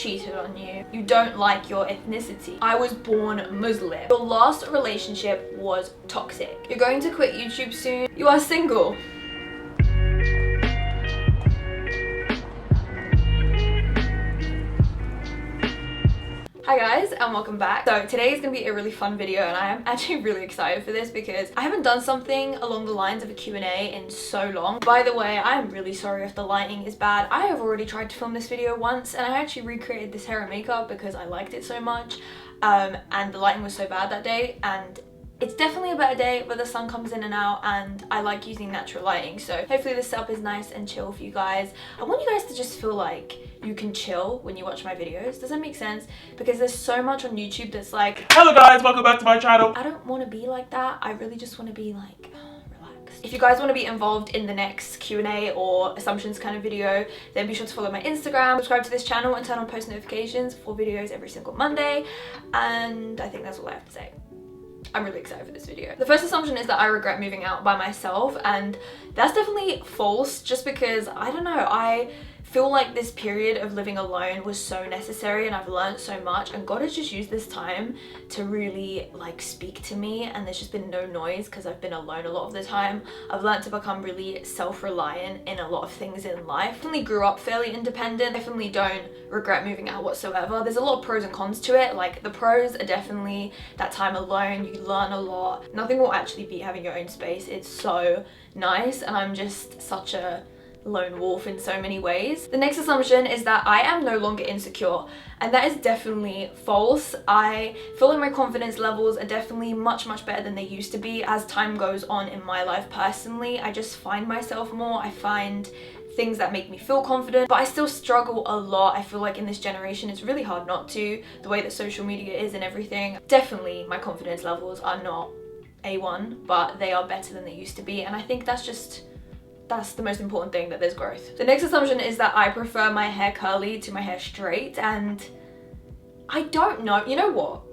cheated on you. You don't like your ethnicity. I was born Muslim. Your last relationship was toxic. You're going to quit YouTube soon. You are single. Hi guys and welcome back. So today is going to be a really fun video and I am actually really excited for this because I haven't done something along the lines of a Q&A in so long. By the way, I am really sorry if the lighting is bad. I have already tried to film this video once and I actually recreated this hair and makeup because I liked it so much and the lighting was so bad that day, and it's definitely a better day where the sun comes in and out and I like using natural lighting, so hopefully this setup is nice and chill for you guys. I want you guys to just feel like you can chill when you watch my videos. Does that make sense? Because there's so much on YouTube that's like, hello guys, welcome back to my channel. I don't want to be like that. I really just want to be like relaxed. If you guys want to be involved in the next Q&A or assumptions kind of video, then be sure to follow my Instagram, subscribe to this channel and turn on post notifications for videos every single Monday. And I think that's all I have to say. I'm really excited for this video. The first assumption is that I regret moving out by myself, and that's definitely false just because, I don't know, I feel like this period of living alone was so necessary and I've learned so much, and God has just used this time to really like speak to me, and there's just been no noise because I've been alone a lot of the time. I've learned to become really self-reliant in a lot of things in life. Definitely grew up fairly independent. Definitely don't regret moving out whatsoever. There's a lot of pros and cons to it. Like the pros are definitely that time alone, you learn a lot. Nothing will actually beat having your own space. It's so nice and I'm just such a lone wolf in so many ways. The next assumption is that I am no longer insecure, and that is definitely false. I feel like my confidence levels are definitely much better than they used to be as time goes on in my life personally. I just find myself more. I find things that make me feel confident, but I still struggle a lot. I feel like in this generation it's really hard not to, the way that social media is and everything. Definitely my confidence levels are not A1, but they are better than they used to be, and I think that's the most important thing, that there's growth. The next assumption is that I prefer my hair curly to my hair straight, and I don't know. You know what?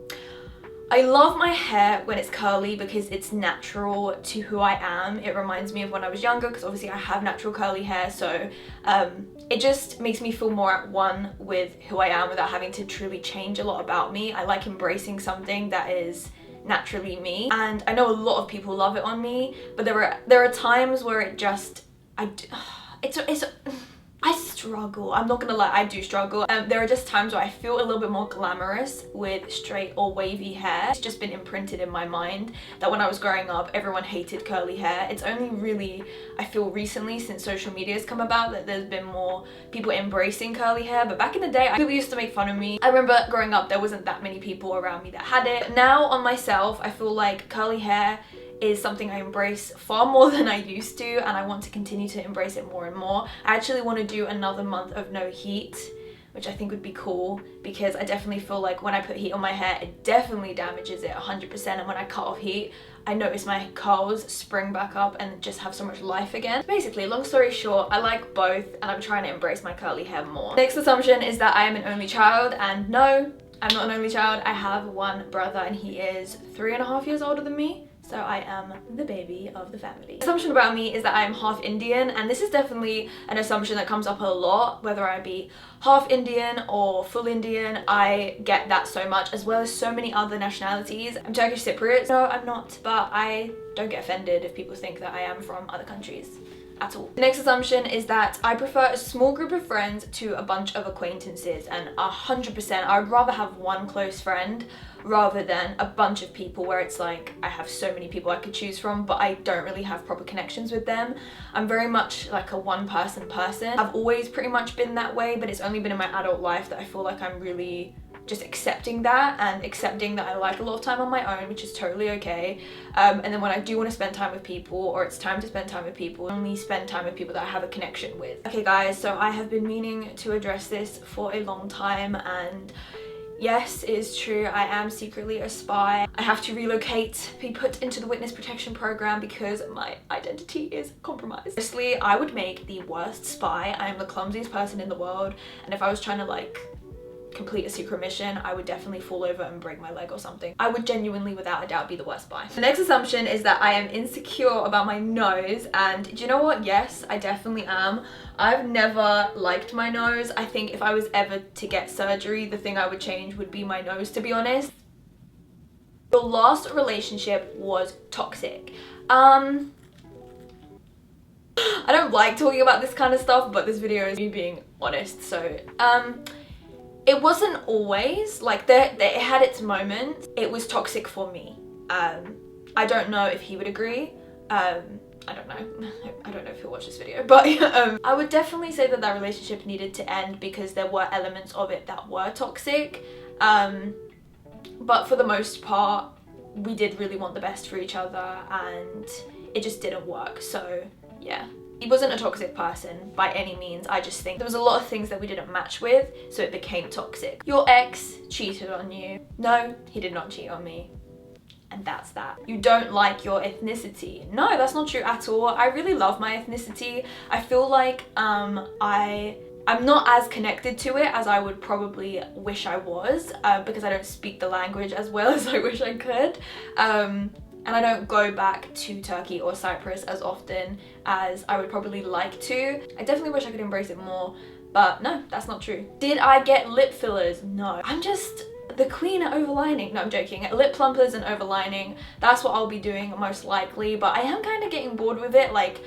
I love my hair when it's curly because it's natural to who I am. It reminds me of when I was younger because obviously I have natural curly hair, so it just makes me feel more at one with who I am without having to truly change a lot about me. I like embracing something that is naturally me, and I know a lot of people love it on me, but there are times where it just I struggle. I'm not gonna lie, I do struggle. There are just times where I feel a little bit more glamorous with straight or wavy hair. It's just been imprinted in my mind that when I was growing up, everyone hated curly hair. It's only really, I feel recently, since social media has come about, that there's been more people embracing curly hair. But back in the day, people used to make fun of me. I remember growing up, there wasn't that many people around me that had it. Now on myself, I feel like curly hair is something I embrace far more than I used to, and I want to continue to embrace it more and more. I actually want to do another month of no heat, which I think would be cool, because I definitely feel like when I put heat on my hair, it definitely damages it 100%, and when I cut off heat, I notice my curls spring back up and just have so much life again. Basically, long story short, I like both and I'm trying to embrace my curly hair more. Next assumption is that I am an only child, and no, I'm not an only child. I have one brother and he is 3.5 years older than me. So I am the baby of the family. The assumption about me is that I am half Indian, and this is definitely an assumption that comes up a lot, whether I be half Indian or full Indian. I get that so much, as well as so many other nationalities. I'm Turkish Cypriot. No, I'm not, but I don't get offended if people think that I am from other countries at all. The next assumption is that I prefer a small group of friends to a bunch of acquaintances, and 100%, I would rather have one close friend rather than a bunch of people where it's like I have so many people I could choose from, but I don't really have proper connections with them. I'm very much like a one-person person. I've always pretty much been that way, but it's only been in my adult life that I feel like I'm really just accepting that, and accepting that I like a lot of time on my own, which is totally okay. And then when I do want to spend time with people, or it's time to spend time with people, I only spend time with people that I have a connection with. Okay guys, so I have been meaning to address this for a long time, and yes, it is true, I am secretly a spy. I have to relocate, be put into the witness protection program because my identity is compromised. Honestly, I would make the worst spy. I am the clumsiest person in the world, and if I was trying to like complete a secret mission, I would definitely fall over and break my leg or something. I would genuinely, without a doubt, be the worst buy. The next assumption is that I am insecure about my nose, and do you know what? Yes, I definitely am. I've never liked my nose. I think if I was ever to get surgery, the thing I would change would be my nose, to be honest. Your last relationship was toxic. I don't like talking about this kind of stuff, but this video is me being honest. So, it wasn't always, like, it had its moments. It was toxic for me. I don't know if he would agree. I don't know. I don't know if he'll watch this video, but I would definitely say that that relationship needed to end because there were elements of it that were toxic. But for the most part, we did really want the best for each other and it just didn't work. So yeah, he wasn't a toxic person by any means. I just think there was a lot of things that we didn't match with, so it became toxic. Your ex cheated on you. No, he did not cheat on me. And that's that. You don't like your ethnicity. No, that's not true at all. I really love my ethnicity. I feel like I'm not as connected to it as I would probably wish I was, because I don't speak the language as well as I wish I could. And I don't go back to Turkey or Cyprus as often as I would probably like to. I definitely wish I could embrace it more, but no, that's not true. Did I get lip fillers? No. I'm just the queen at overlining. No, I'm joking. Lip plumpers and overlining, that's what I'll be doing most likely, but I am kind of getting bored with it. Like,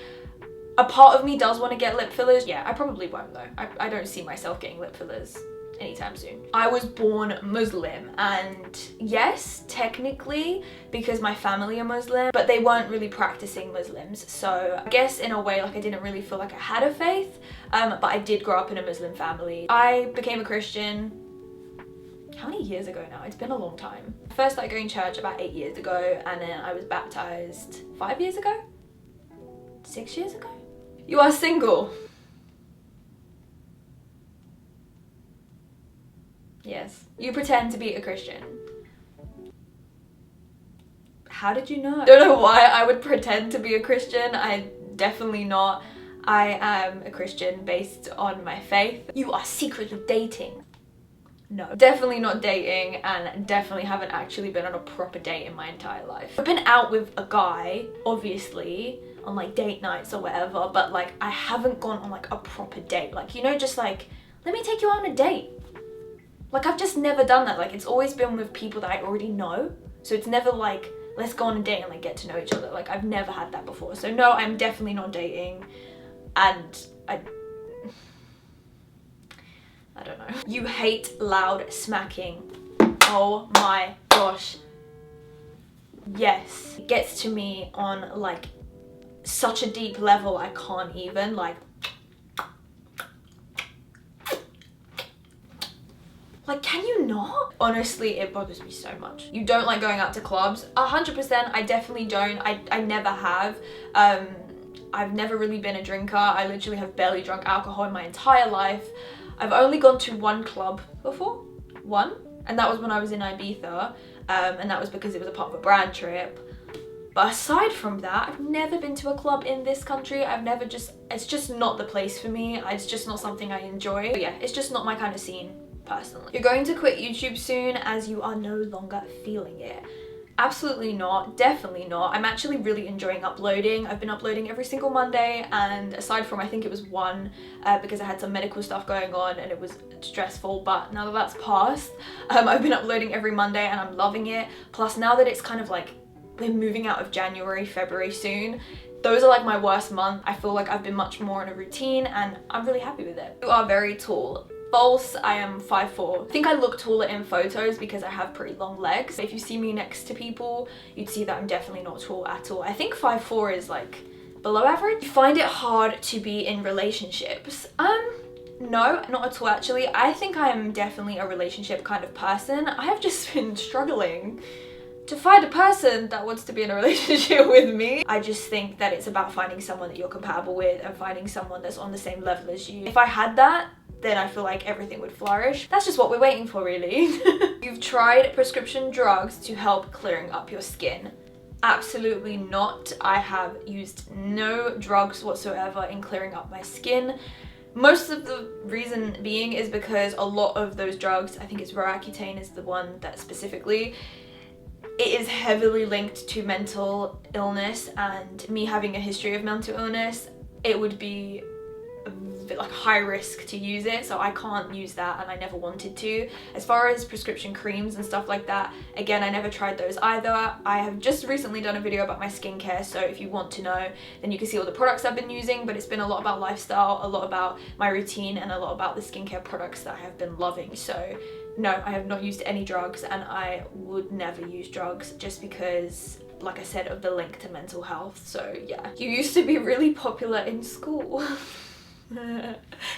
a part of me does want to get lip fillers. Yeah, I probably won't though. I don't see myself getting lip fillers anytime soon. I was born Muslim, and yes, technically, because my family are Muslim, but they weren't really practicing Muslims. So I guess in a way, like, I didn't really feel like I had a faith, but I did grow up in a Muslim family. I became a Christian, how many years ago now? It's been a long time. I first started going to church about 8 years ago, and then I was baptized 5 years ago? 6 years ago? You are single. Yes. You pretend to be a Christian. How did you know? Don't know why I would pretend to be a Christian. I definitely not. I am a Christian based on my faith. You are secretly dating. No, definitely not dating, and definitely haven't actually been on a proper date in my entire life. I've been out with a guy, obviously, on like date nights or whatever, but like I haven't gone on like a proper date. Like, you know, just like, let me take you on a date. Like, I've just never done that. Like, it's always been with people that I already know. So it's never like, let's go on a date and like get to know each other. Like, I've never had that before. So no, I'm definitely not dating. And I don't know. You hate loud smacking. Oh my gosh. Yes. It gets to me on like such a deep level, I can't even, like can you not? Honestly, it bothers me so much. You don't like going out to clubs? 100%, I definitely don't. I never have. I've never really been a drinker. I literally have barely drunk alcohol in my entire life. I've only gone to one club before. One. And that was when I was in Ibiza. And that was because it was a part of a brand trip. But aside from that, I've never been to a club in this country. It's just not the place for me. It's just not something I enjoy. But yeah, it's just not my kind of scene, personally. You're going to quit YouTube soon as you are no longer feeling it. Absolutely not, definitely not. I'm actually really enjoying uploading. I've been uploading every single Monday, and aside from, I think it was one, because I had some medical stuff going on and it was stressful, but now that that's passed, I've been uploading every Monday and I'm loving it. Plus, now that it's kind of like, we're moving out of January, February soon, those are like my worst month. I feel like I've been much more in a routine and I'm really happy with it. You are very tall. False, I am 5'4". I think I look taller in photos because I have pretty long legs. If you see me next to people, you'd see that I'm definitely not tall at all. I think 5'4" is like below average. You find it hard to be in relationships? No, not at all actually. I think I'm definitely a relationship kind of person. I have just been struggling to find a person that wants to be in a relationship with me. I just think that it's about finding someone that you're compatible with and finding someone that's on the same level as you. If I had that, then I feel like everything would flourish. That's just what we're waiting for, really. You've tried prescription drugs to help clearing up your skin. Absolutely not. I have used no drugs whatsoever in clearing up my skin. Most of the reason being is because a lot of those drugs, I think it's Roaccutane is the one that specifically, it is heavily linked to mental illness, and me having a history of mental illness, it would be a bit like high risk to use it, so I can't use that, and I never wanted to. As far as prescription creams and stuff like that, again, I never tried those either. I have just recently done a video about my skincare, so if you want to know, then you can see all the products I've been using, but it's been a lot about lifestyle, a lot about my routine, and a lot about the skincare products that I have been loving. So no, I have not used any drugs, and I would never use drugs just because, like I said, of the link to mental health. So yeah, you used to be really popular in school.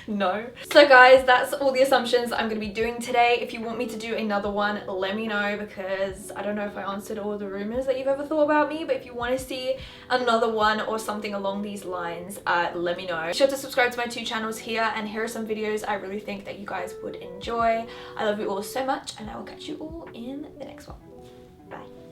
No. So guys, that's all the assumptions I'm going to be doing today. If you want me to do another one, let me know, because I don't know if I answered all the rumors that you've ever thought about me, but if you want to see another one or something along these lines, let me know. Be sure to subscribe to my 2 channels here, and here are some videos I really think that you guys would enjoy. I love you all so much, and I will catch you all in the next one. Bye.